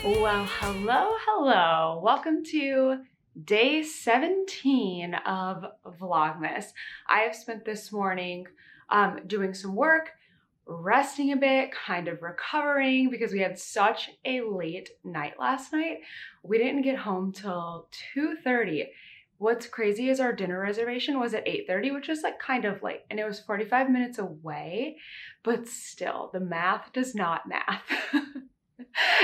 Well, hello. Welcome to day 17 of Vlogmas. I have spent this morning doing some work, resting a bit, kind of recovering because we had such a late night last night. We didn't get home till 2:30. What's crazy is our dinner reservation was at 8:30, which is like kind of late, and it was 45 minutes away, but still, the math does not math.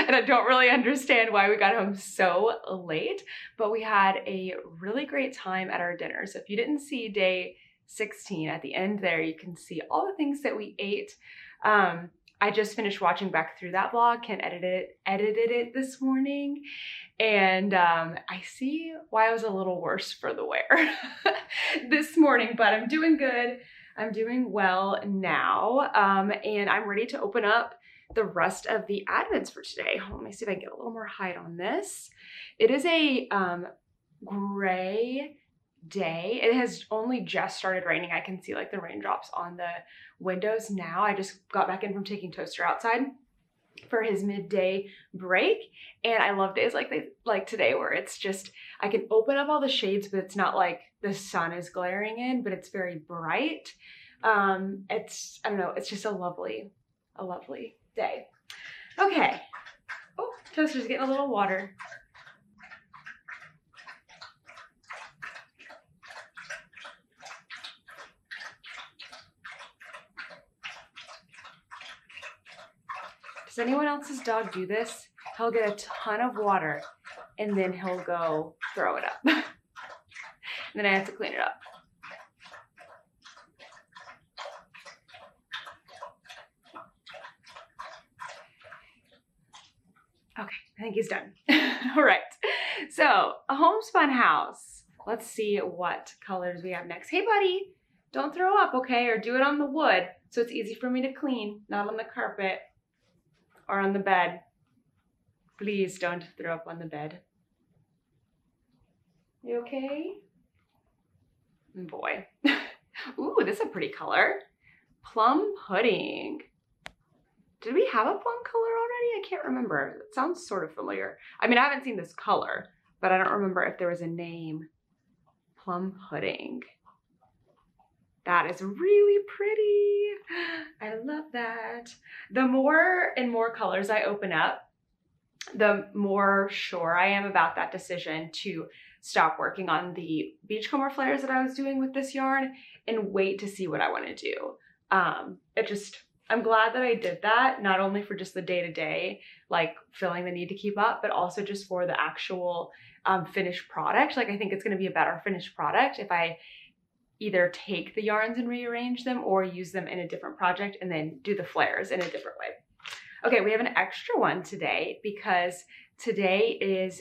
And I don't really understand why we got home so late, but we had a really great time at our dinner. So if you didn't see day 16 at the end there, you can see all the things that we ate. I just finished watching back through that vlog and edited it this morning. And I see why I was a little worse for the wear this morning, but I'm doing good. I'm doing well now. And I'm ready to open up the rest of the advents for today. Let me see if I can get a little more height on this. It is a gray day. It has only just started raining. I can see like the raindrops on the windows now. I just got back in from taking Toaster outside for his midday break, and I love days like today where it's just, I can open up all the shades, but it's not like the sun is glaring in, but it's very bright. I don't know, it's just a lovely day. Okay. Oh, Toaster's getting a little water. Does anyone else's dog do this? He'll get a ton of water and then he'll go throw it up. And then I have to clean it up. Okay, I think he's done. All right, so a homespun house. Let's see what colors we have next. Hey buddy, don't throw up, okay? Or do it on the wood so it's easy for me to clean, not on the carpet or on the bed. Please don't throw up on the bed. You okay? Boy. Ooh, this is a pretty color. Plum pudding. Did we have a plum color already? I can't remember. It sounds sort of familiar. I mean, I haven't seen this color, but I don't remember if there was a name. Plum pudding. That is really pretty. I love that. The more and more colors I open up, the more sure I am about that decision to stop working on the beachcomber flares that I was doing with this yarn and wait to see what I want to do. I'm glad that I did that, not only for just the day-to-day, like feeling the need to keep up, but also just for the actual finished product. Like, I think it's going to be a better finished product if I either take the yarns and rearrange them or use them in a different project and then do the flares in a different way. Okay, we have an extra one today because today is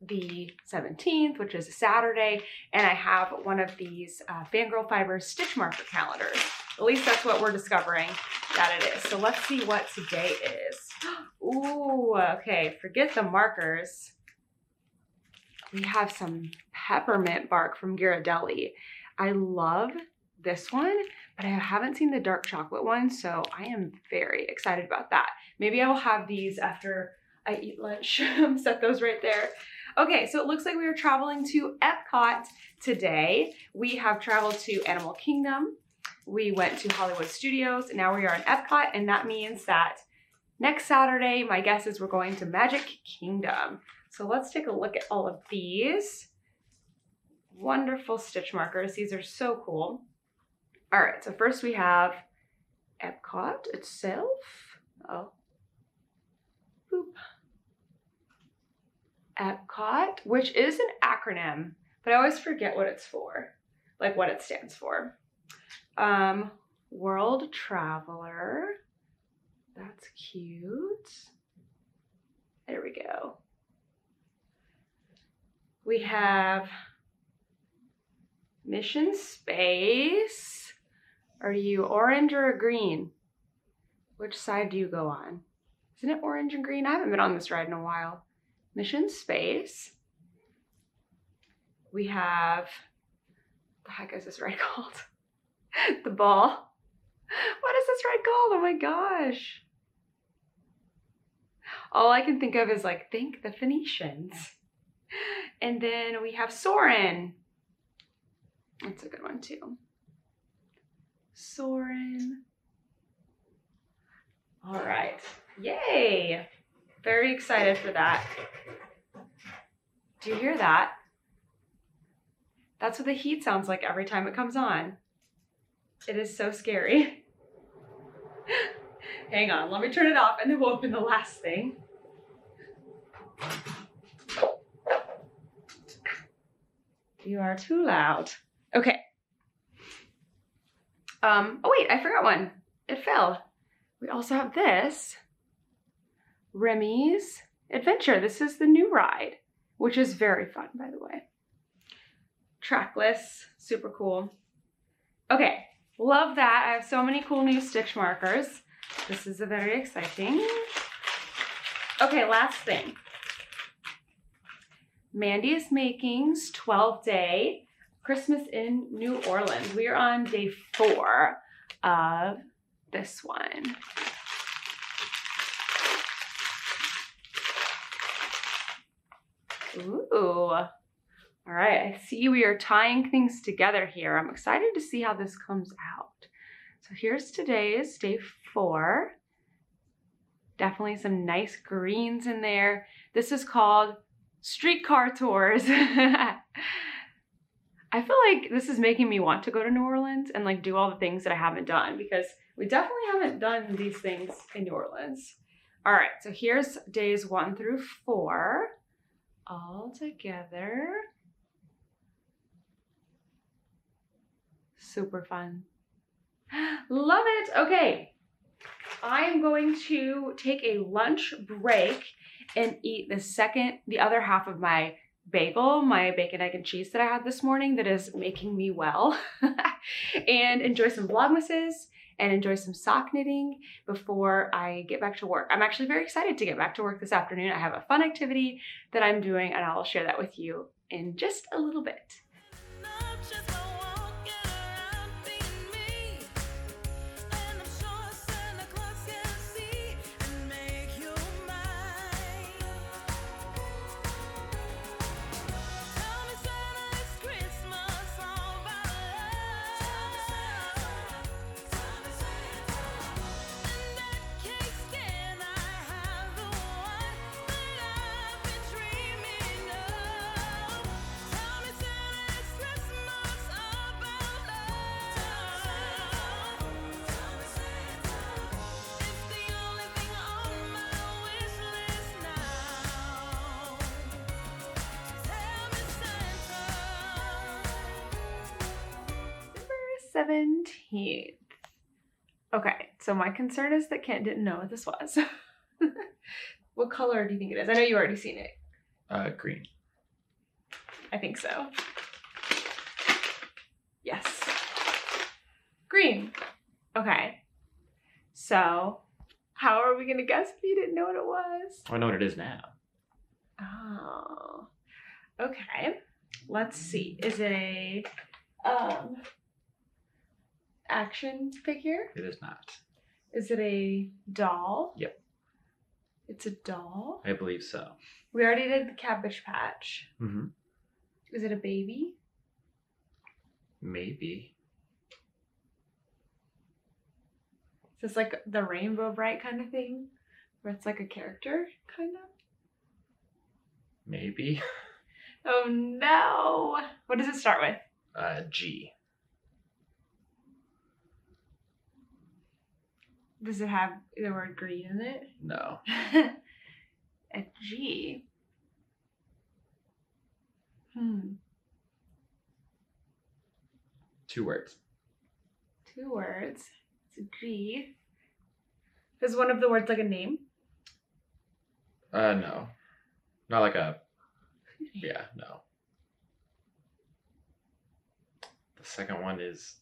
the 17th, which is a Saturday, and I have one of these Fangirl Fibers stitch marker calendars. At least that's what we're discovering that it is. So let's see what today is. Ooh, okay, forget the markers. We have some peppermint bark from Ghirardelli. I love this one, but I haven't seen the dark chocolate one, so I am very excited about that. Maybe I will have these after I eat lunch. Set those right there. Okay, so it looks like we are traveling to Epcot today. We have traveled to Animal Kingdom. We went to Hollywood Studios, and now we are in Epcot, and that means that next Saturday, my guess is we're going to Magic Kingdom. So let's take a look at all of these wonderful stitch markers. These are so cool. All right, so first we have Epcot itself. Oh, boop. Epcot, which is an acronym, but I always forget what it's for, like what it stands for. World Traveler. That's cute. There we go. We have Mission Space. Are you orange or green? Which side do you go on? Isn't it orange and green? I haven't been on this ride in a while. Mission Space. We have, what the heck is this ride called? The ball. What is this ride called? Oh my gosh. All I can think of is like, thank the Phoenicians. And then we have Soren. That's a good one too. Soren. All right. Yay. Very excited for that. Do you hear that? That's what the heat sounds like every time it comes on. It is so scary. Hang on, let me turn it off and then we'll open the last thing. You are too loud. Okay. Oh wait, I forgot one. It fell. We also have this. Remy's Adventure. This is the new ride, which is very fun, by the way. Trackless, super cool. Okay, love that. I have so many cool new stitch markers. This is a very exciting. Okay, last thing. Mandy's Makings 12-day Christmas in New Orleans. We are on day 4 of this one. Ooh. All right, I see we are tying things together here. I'm excited to see how this comes out. So here's today's day 4. Definitely some nice greens in there. This is called Streetcar Tours. I feel like this is making me want to go to New Orleans and like do all the things that I haven't done, because we definitely haven't done these things in New Orleans. All right, so here's days 1 through 4 all together. Super fun. Love it. Okay, I am going to take a lunch break and eat the other half of my bagel, my bacon, egg, and cheese that I had this morning that is making me well, and enjoy some Vlogmases and enjoy some sock knitting before I get back to work. I'm actually very excited to get back to work this afternoon. I have a fun activity that I'm doing and I'll share that with you in just a little bit. December 17th. Okay, so my concern is that Kent didn't know what this was. What color do you think it is? I know you already seen it. Green. I think so. Yes. Green. Okay. So, how are we gonna guess if you didn't know what it was? I know what it is now. Oh. Okay. Let's see. Is it a action figure? It is not. Is it a doll? Yep. It's a doll? I believe so. We already did the Cabbage Patch. Mm-hmm. Is it a baby? Maybe. Is this like the Rainbow Bright kind of thing? Where it's like a character, kind of? Maybe. Oh no! What does it start with? G. Does it have the word green in it? No. A G. 2 words. 2 words. It's a G. Is one of the words like a name? No. Not like a... Yeah, no. The second one is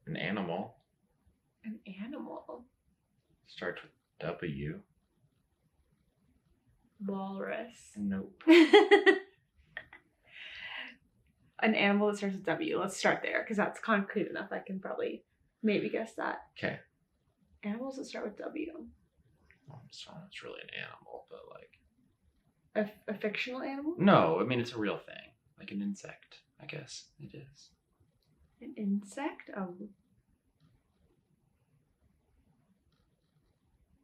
an animal. An animal. Starts with W. Walrus. Nope. An animal that starts with W. Let's start there, because that's concrete enough. I can probably maybe guess that. Okay. Animals that start with W. So it's really an animal, but like A fictional animal? no, I mean it's a real thing, like an insect. I guess it is. An insect? Oh.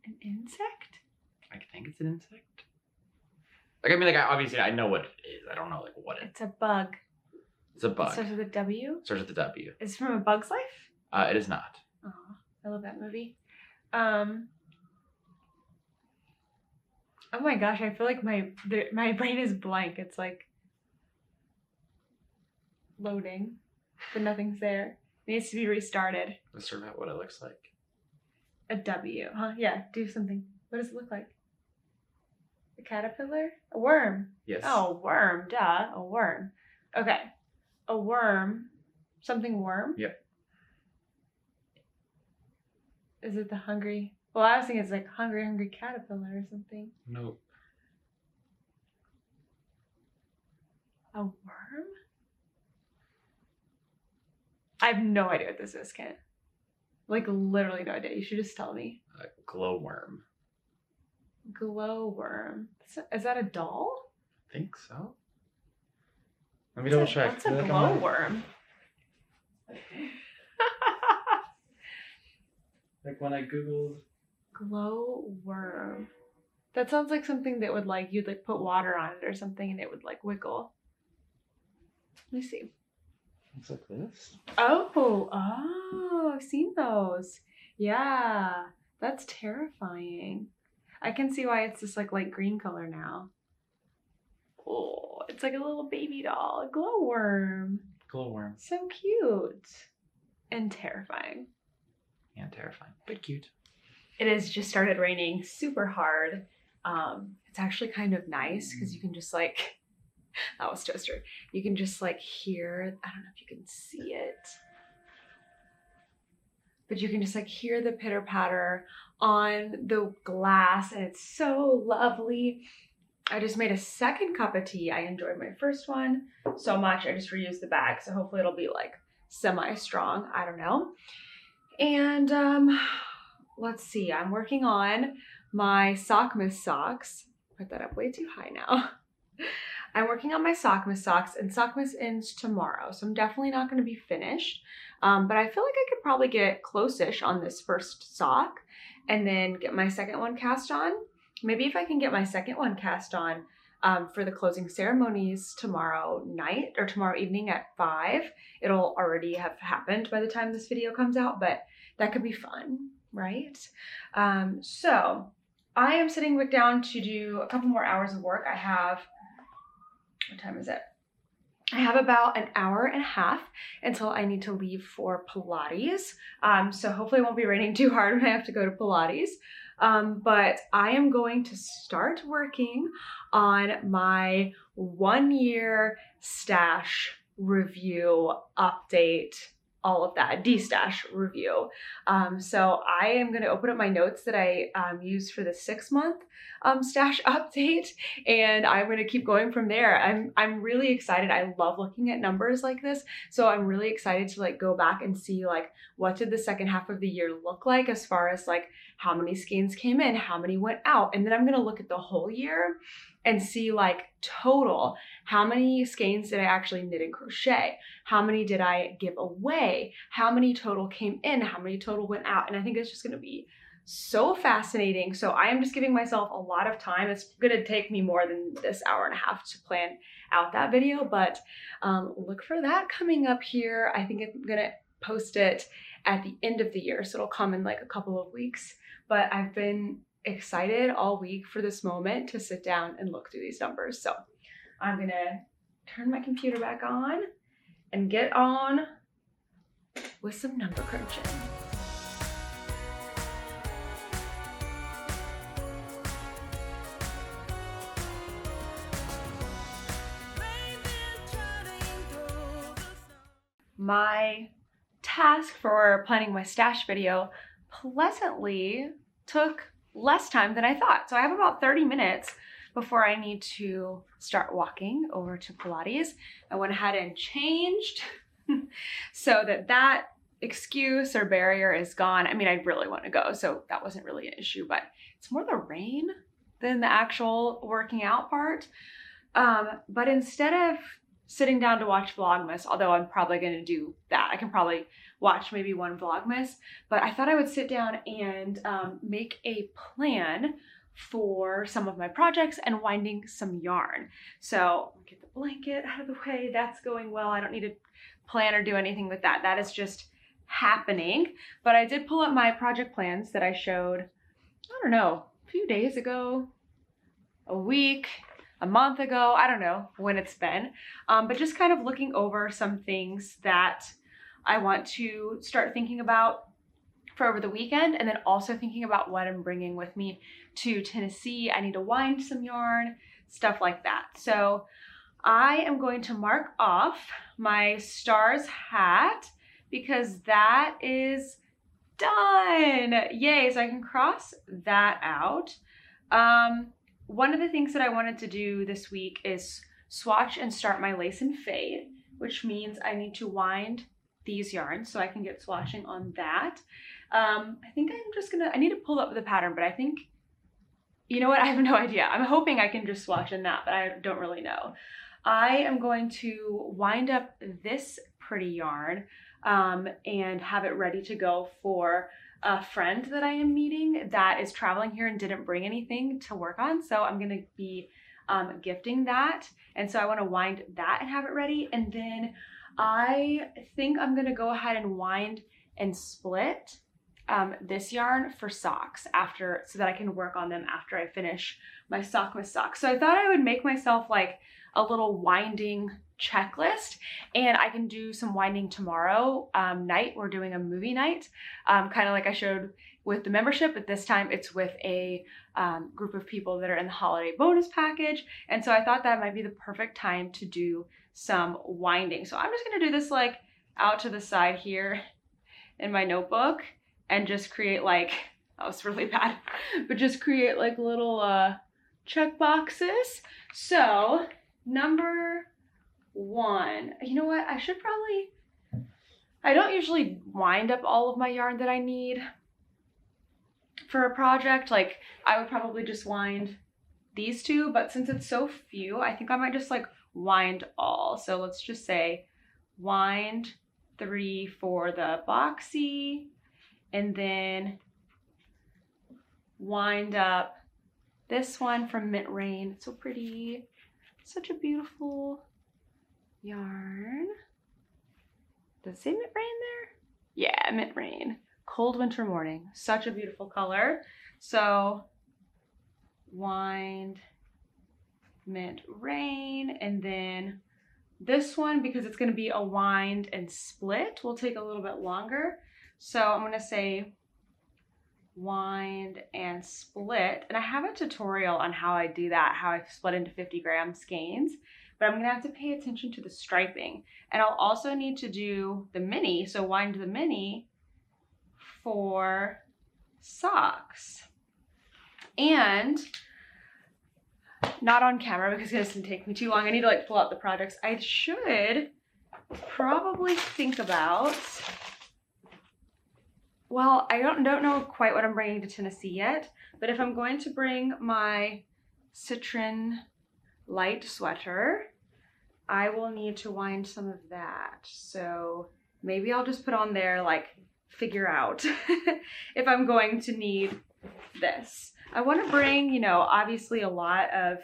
An insect? I think it's an insect. Like I mean, like obviously I know what it is. I don't know like what It's a bug. It's a It bug. starts with a W? Starts with a W. Is it from A Bug's Life? It is not. Oh, I love that movie. Oh my gosh, I feel like my brain is blank. It's like loading, but nothing's there. It needs to be restarted. Let's sort out what it looks like. A W, huh? Yeah, do something. What does it look like? A caterpillar? A worm. Yes. Oh, worm, duh, a worm. Okay, a worm, something worm? Yep. Is it the hungry? Well, I was thinking it's like hungry caterpillar or something. Nope. A worm? I have no idea what this is, Kent. Like literally no idea. You should just tell me. A glowworm. Glowworm. Is that a doll? I think so. Let me double check. What's a glowworm? Like when I googled. Glowworm. That sounds like something that would like you'd like put water on it or something and it would like wiggle. Let me see. Looks like this. Oh, I've seen those. Yeah, that's terrifying. I can see why it's this like light green color now. Oh, it's like a little baby doll, a glowworm. Glowworm. So cute and terrifying. And terrifying, but cute. It has just started raining super hard. It's actually kind of nice because you can just like, that was Toaster. You can just like hear, I don't know if you can see it, but you can just like hear the pitter patter on the glass and it's so lovely. I just made a second cup of tea. I enjoyed my first one so much. I just reused the bag. So hopefully it'll be like semi-strong. I don't know. And let's see, I'm working on my Sockmas socks. Put that up way too high now. I'm working on my Sockmas socks and Sockmas ends tomorrow. So I'm definitely not going to be finished. But I feel like I could probably get close-ish on this first sock and then get my second one cast on. Maybe if I can get my second one cast on for the closing ceremonies tomorrow night or tomorrow evening at 5, it'll already have happened by the time this video comes out, but that could be fun, right? So I am sitting back down to do a couple more hours of work. I have, what time is it? I have about an hour and a half until I need to leave for Pilates. So hopefully it won't be raining too hard when I have to go to Pilates. But I am going to start working on my 1-year stash review update, all of that, de-stash review. So I am going to open up my notes that I used for the 6-month stash update, and I'm going to keep going from there. I'm really excited. I love looking at numbers like this, so I'm really excited to like go back and see like what did the second half of the year look like as far as like how many skeins came in, how many went out, and then I'm going to look at the whole year and see like total, how many skeins did I actually knit and crochet? How many did I give away? How many total came in? How many total went out? And I think it's just gonna be so fascinating. So I am just giving myself a lot of time. It's gonna take me more than this hour and a half to plan out that video, but look for that coming up here. I think I'm gonna post it at the end of the year, so it'll come in like a couple of weeks. But I've been excited all week for this moment to sit down and look through these numbers. So I'm gonna turn my computer back on and get on with some number crunching. My task for planning my stash video pleasantly took less time than I thought. So I have about 30 minutes before I need to start walking over to Pilates. I went ahead and changed so that excuse or barrier is gone. I mean, I really want to go, so that wasn't really an issue, but it's more the rain than the actual working out part. But instead of sitting down to watch Vlogmas, although I'm probably going to do that, I can probably watch maybe one Vlogmas, but I thought I would sit down and make a plan for some of my projects and winding some yarn. So I'll get the blanket out of the way. That's going well. I don't need to plan or do anything with that. That is just happening. But I did pull up my project plans that I showed, I don't know, a few days ago, a week, a month ago, I don't know when it's been, but just kind of looking over some things that I want to start thinking about for over the weekend, and then also thinking about what I'm bringing with me to Tennessee. I need to wind some yarn, stuff like that. So I am going to mark off my stars hat because that is done. Yay, so I can cross that out. One of the things that I wanted to do this week is swatch and start my lace and fade, which means I need to wind these yarns so I can get swatching on that. I think I'm just gonna, I need to pull up the pattern, but I think, you know what, I have no idea. I'm hoping I can just swatch in that, but I don't really know. I am going to wind up this pretty yarn and have it ready to go for a friend that I am meeting that is traveling here and didn't bring anything to work on. So I'm gonna be gifting that. And so I wanna wind that and have it ready. And then I think I'm gonna go ahead and wind and split this yarn for socks after, so that I can work on them after I finish my Sockmas socks. So I thought I would make myself like a little winding checklist, and I can do some winding tomorrow night. We're doing a movie night, kind of like I showed with the membership, but this time it's with a group of people that are in the holiday bonus package. And so I thought that might be the perfect time to do some winding. So I'm just gonna do this like out to the side here in my notebook and just create like, that was really bad, but just create like little check boxes. So number 1, you know what, I should probably, I don't usually wind up all of my yarn that I need for a project. Like I would probably just wind these 2, but since it's so few, I think I might just like wind all. So let's just say wind 3 for the boxy, and then wind up this one from Mint Rain. It's so pretty, such a beautiful yarn. Does it say Mint Rain there? Yeah, Mint Rain. Cold Winter Morning. Such a beautiful color. So wind Mint Rain, and then this one, because it's going to be a wind and split, will take a little bit longer. So I'm going to say wind and split, and I have a tutorial on how I do that, how I split into 50-gram skeins, but I'm going to have to pay attention to the striping. And I'll also need to do the mini, so wind the mini for socks. And not on camera because this doesn't take me too long, I need to like pull out the projects. I should probably think about, well, I don't know quite what I'm bringing to Tennessee yet, but if I'm going to bring my Citron light sweater, I will need to wind some of that. So maybe I'll just put on there, like, figure out if I'm going to need this. I want to bring, you know, obviously a lot of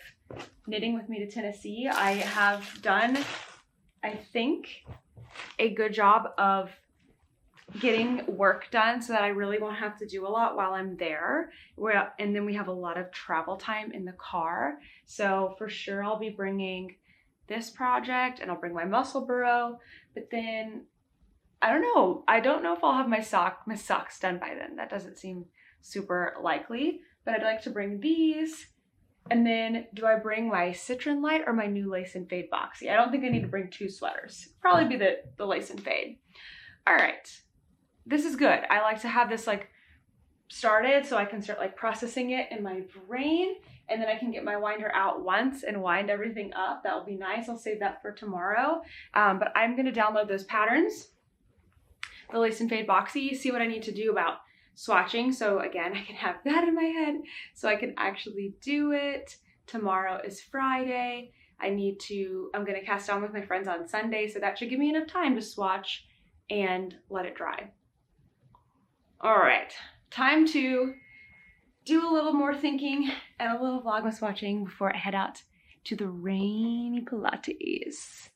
knitting with me to Tennessee. I have done, I think, a good job of getting work done so that I really won't have to do a lot while I'm there. And then we have a lot of travel time in the car. So for sure I'll be bringing this project, and I'll bring my muscle burrow, but then I don't know if I'll have my socks done by then. That doesn't seem super likely, but I'd like to bring these. And then do I bring my Citron light or my new lace and fade boxy? I don't think I need to bring 2 sweaters. Probably be the lace and fade. All right, this is good. I like to have this like started so I can start like processing it in my brain, and then I can get my winder out once and wind everything up. That will be nice. I'll save that for tomorrow. But I'm gonna download those patterns, the lace and fade boxy, see what I need to do about swatching. So again, I can have that in my head so I can actually do it. Tomorrow is Friday. I'm gonna cast on with my friends on Sunday, so that should give me enough time to swatch and let it dry. All right, time to do a little more thinking and a little Vlogmas watching before I head out to the rainy Pilates.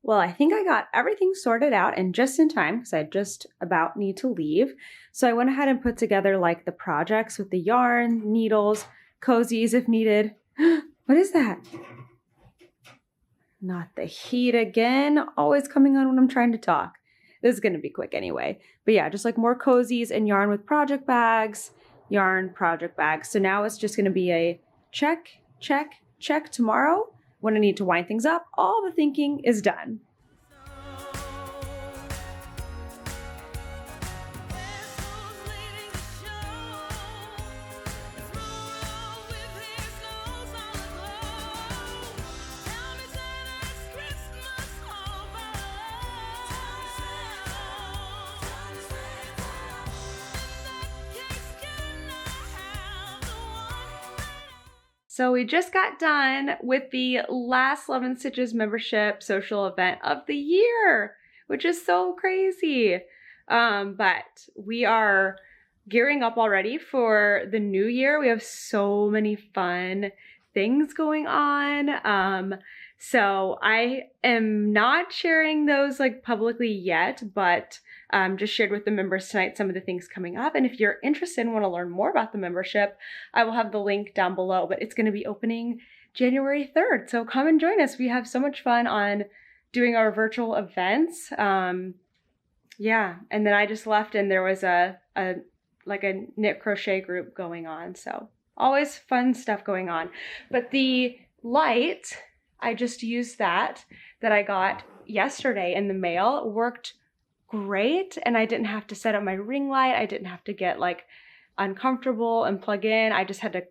Well, I think I got everything sorted out and just in time because I just about need to leave. So I went ahead and put together like the projects with the yarn, needles, cozies if needed. What is that? Not the heat again. Always coming on when I'm trying to talk. This is going to be quick anyway. But yeah, just like more cozies and yarn with project bags, yarn, project bags. So now it's just going to be a check, check, check tomorrow. When I need to wind things up, all the thinking is done. So we just got done with the last Love and Stitches membership social event of the year, which is so crazy. But we are gearing up already for the new year. We have so many fun things going on. So I am not sharing those like publicly yet, but just shared with the members tonight some of the things coming up. And if you're interested and want to learn more about the membership, I will have the link down below, but it's going to be opening January 3rd. So come and join us. We have so much fun on doing our virtual events. Yeah. And then I just left and there was a knit crochet group going on. So always fun stuff going on. But the light, I just used that I got yesterday in the mail, worked great, and I didn't have to set up my ring light. I didn't have to get like uncomfortable and plug in. I just had to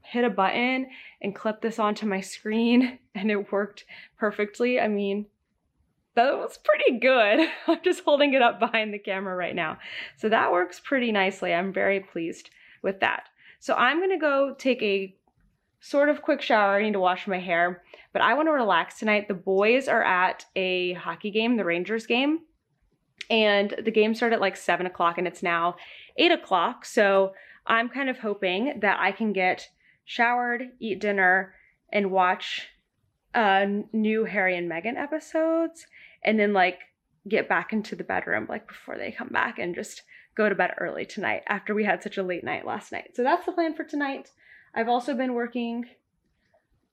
hit a button and clip this onto my screen and it worked perfectly. I mean, that was pretty good. I'm just holding it up behind the camera right now. So that works pretty nicely. I'm very pleased with that. So I'm gonna go take a sort of quick shower. I need to wash my hair, but I want to relax tonight. The boys are at a hockey game, the Rangers game, and the game started at like 7 o'clock and it's now 8 o'clock. So I'm kind of hoping that I can get showered, eat dinner, and watch new Harry and Meghan episodes, and then like get back into the bedroom like before they come back and just go to bed early tonight after we had such a late night last night. So that's the plan for tonight. I've also been working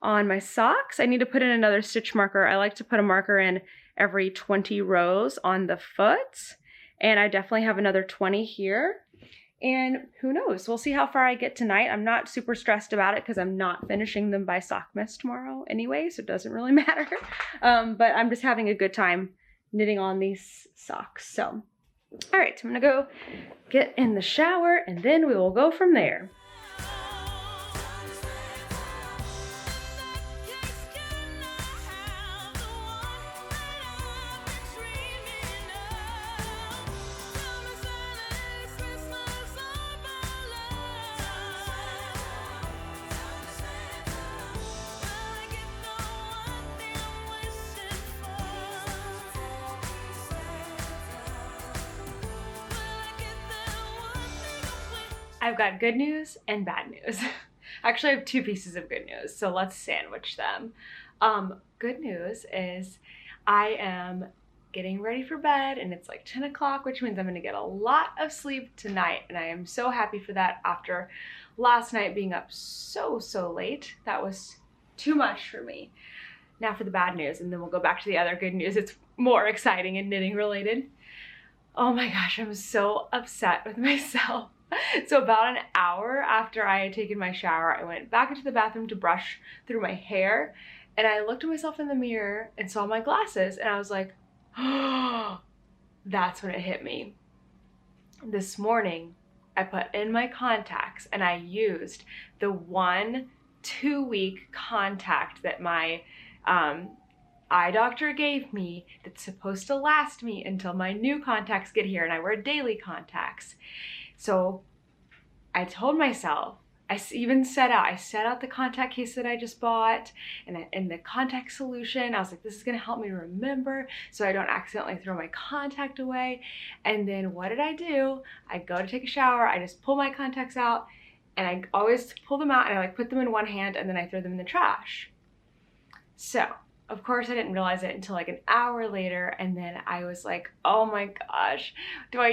on my socks. I need to put in another stitch marker. I like to put a marker in every 20 rows on the foot, and I definitely have another 20 here. And who knows, we'll see how far I get tonight. I'm not super stressed about it because I'm not finishing them by Sockmas tomorrow anyway, so it doesn't really matter. But I'm just having a good time knitting on these socks. So, all right, so I'm gonna go get in the shower and then we will go from there. I've got good news and bad news. Actually, I have two pieces of good news, so let's sandwich them. Good news is I am getting ready for bed and it's like 10 o'clock, which means I'm gonna get a lot of sleep tonight. And I am so happy for that after last night being up so late. That was too much for me. Now for the bad news, and then we'll go back to the other good news. It's more exciting and knitting related. Oh my gosh, I'm so upset with myself. So about an hour after I had taken my shower, I went back into the bathroom to brush through my hair, and I looked at myself in the mirror and saw my glasses, and I was like, oh, that's when it hit me. This morning, I put in my contacts and I used the 1 2-week contact that my eye doctor gave me that's supposed to last me until my new contacts get here, and I wear daily contacts. So I told myself, I set out the contact case that I just bought and the contact solution. I was like, this is gonna help me remember so I don't accidentally throw my contact away. And then what did I do? I go to take a shower, I just pull my contacts out, and I always pull them out and I like put them in one hand and then I throw them in the trash. So of course I didn't realize it until like an hour later, and then I was like, oh my gosh, do I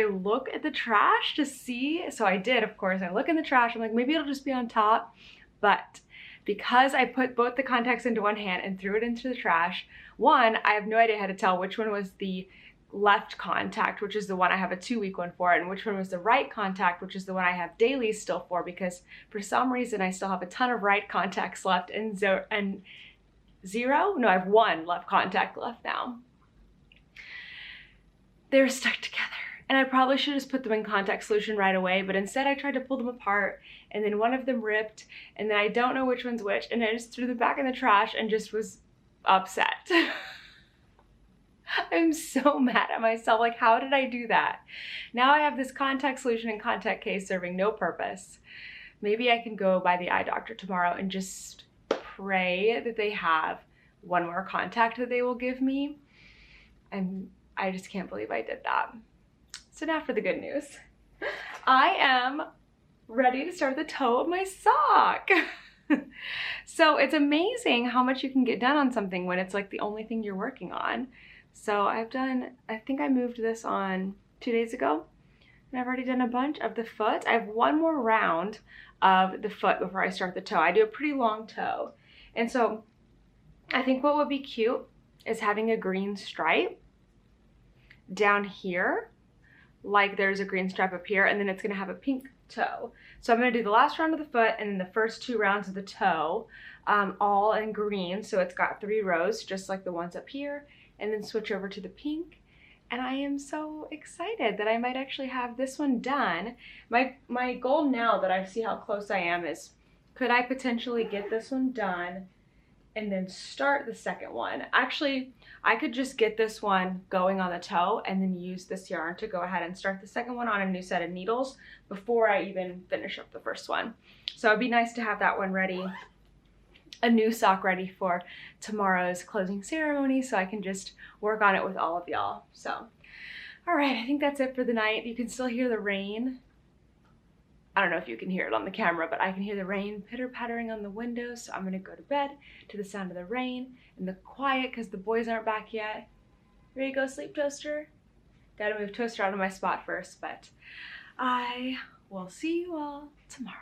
look at the trash to see? So I did, of course. I look in the trash, I'm like, maybe it'll just be on top. But because I put both the contacts into one hand and threw it into the trash, one, I have no idea how to tell which one was the left contact, which is the one I have a 2-week one for, and which one was the right contact, which is the one I have daily still for, because for some reason I still have a ton of right contacts left and zero? No, I have one left contact left now. They're stuck together. And I probably should have just put them in contact solution right away, but instead I tried to pull them apart, and then one of them ripped, and then I don't know which one's which, and I just threw them back in the trash and just was upset. I'm so mad at myself. Like, how did I do that? Now I have this contact solution and contact case serving no purpose. Maybe I can go by the eye doctor tomorrow and just pray that they have one more contact that they will give me. And I just can't believe I did that. So now for the good news. I am ready to start the toe of my sock. So it's amazing how much you can get done on something when it's like the only thing you're working on. So I think I moved this on 2 days ago, and I've already done a bunch of the foot. I have one more round of the foot before I start the toe. I do a pretty long toe. And so I think what would be cute is having a green stripe down here, like there's a green stripe up here, and then it's gonna have a pink toe. So I'm gonna do the last round of the foot and then the first 2 rounds of the toe, all in green. So it's got 3 rows, just like the ones up here, and then switch over to the pink. And I am so excited that I might actually have this one done. My goal now that I see how close I am is, could I potentially get this one done and then start the second one? Actually, I could just get this one going on the toe and then use this yarn to go ahead and start the second one on a new set of needles before I even finish up the first one. So it'd be nice to have that one ready, a new sock ready for tomorrow's closing ceremony, so I can just work on it with all of y'all. So, all right, I think that's it for the night. You can still hear the rain. I don't know if you can hear it on the camera, but I can hear the rain pitter-pattering on the windows, so I'm gonna go to bed to the sound of the rain and the quiet because the boys aren't back yet. Ready to go sleep, Toaster? Gotta move Toaster out of my spot first, but I will see you all tomorrow.